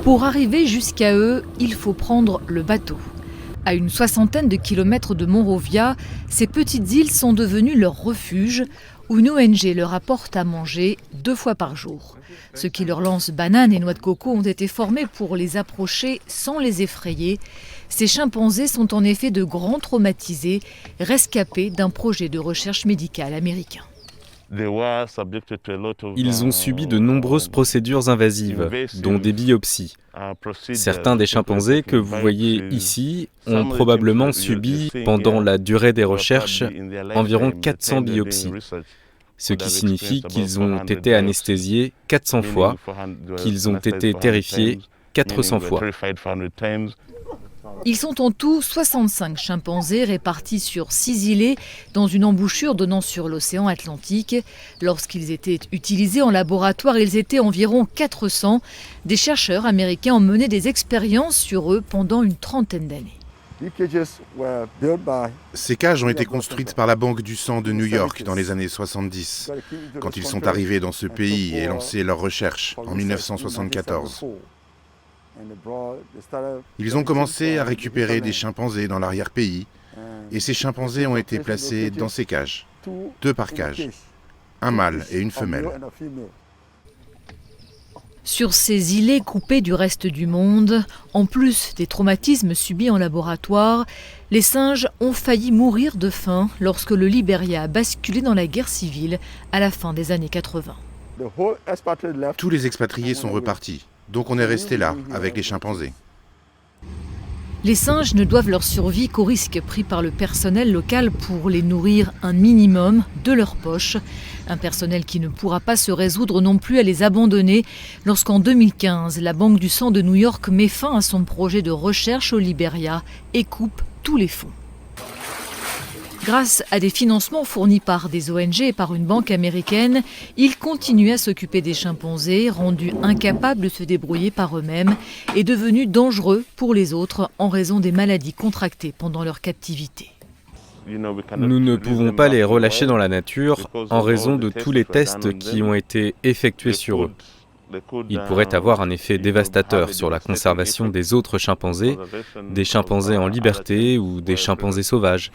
Pour arriver jusqu'à eux, il faut prendre le bateau. À une soixantaine de kilomètres de Monrovia, ces petites îles sont devenues leur refuge, où une ONG leur apporte à manger 2 fois par jour. Ceux qui leur lancent bananes et noix de coco ont été formés pour les approcher sans les effrayer. Ces chimpanzés sont en effet de grands traumatisés, rescapés d'un projet de recherche médicale américain. Ils ont subi de nombreuses procédures invasives, dont des biopsies. Certains des chimpanzés que vous voyez ici ont probablement subi, pendant la durée des recherches, environ 400 biopsies. Ce qui signifie qu'ils ont été anesthésiés 400 fois, qu'ils ont été terrifiés 400 fois. Ils sont en tout 65 chimpanzés répartis sur 6 îlets dans une embouchure donnant sur l'océan Atlantique. Lorsqu'ils étaient utilisés en laboratoire, ils étaient environ 400. Des chercheurs américains ont mené des expériences sur eux pendant une trentaine d'années. Ces cages ont été construites par la Banque du sang de New York dans les années 70, quand ils sont arrivés dans ce pays et lancé leurs recherches en 1974. Ils ont commencé à récupérer des chimpanzés dans l'arrière-pays et ces chimpanzés ont été placés dans ces cages, 2 par cage, un mâle et une femelle. Sur ces îlets coupés du reste du monde, en plus des traumatismes subis en laboratoire, les singes ont failli mourir de faim lorsque le Libéria a basculé dans la guerre civile à la fin des années 80. Tous les expatriés sont repartis, donc on est resté là, avec les chimpanzés. Les singes ne doivent leur survie qu'au risque pris par le personnel local pour les nourrir un minimum de leur poche. Un personnel qui ne pourra pas se résoudre non plus à les abandonner lorsqu'en 2015, la Banque du sang de New York met fin à son projet de recherche au Libéria et coupe tous les fonds. Grâce à des financements fournis par des ONG et par une banque américaine, ils continuent à s'occuper des chimpanzés, rendus incapables de se débrouiller par eux-mêmes et devenus dangereux pour les autres en raison des maladies contractées pendant leur captivité. Nous ne pouvons pas les relâcher dans la nature en raison de tous les tests qui ont été effectués sur eux. Ils pourraient avoir un effet dévastateur sur la conservation des autres chimpanzés, des chimpanzés en liberté ou des chimpanzés sauvages.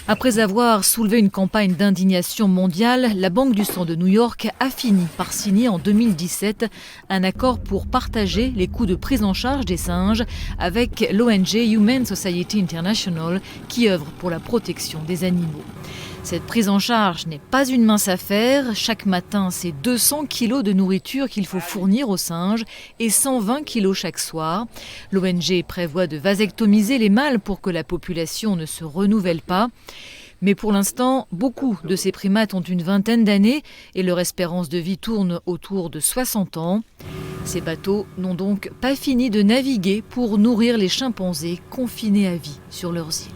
Après avoir soulevé une campagne d'indignation mondiale, la Banque du sang de New York a fini par signer en 2017 un accord pour partager les coûts de prise en charge des singes avec l'ONG Humane Society International qui œuvre pour la protection des animaux. Cette prise en charge n'est pas une mince affaire. Chaque matin, c'est 200 kilos de nourriture qu'il faut fournir aux singes et 120 kilos chaque soir. L'ONG prévoit de vasectomiser les mâles pour que la population ne se renouvelle pas. Mais pour l'instant, beaucoup de ces primates ont une vingtaine d'années et leur espérance de vie tourne autour de 60 ans. Ces bateaux n'ont donc pas fini de naviguer pour nourrir les chimpanzés confinés à vie sur leurs îles.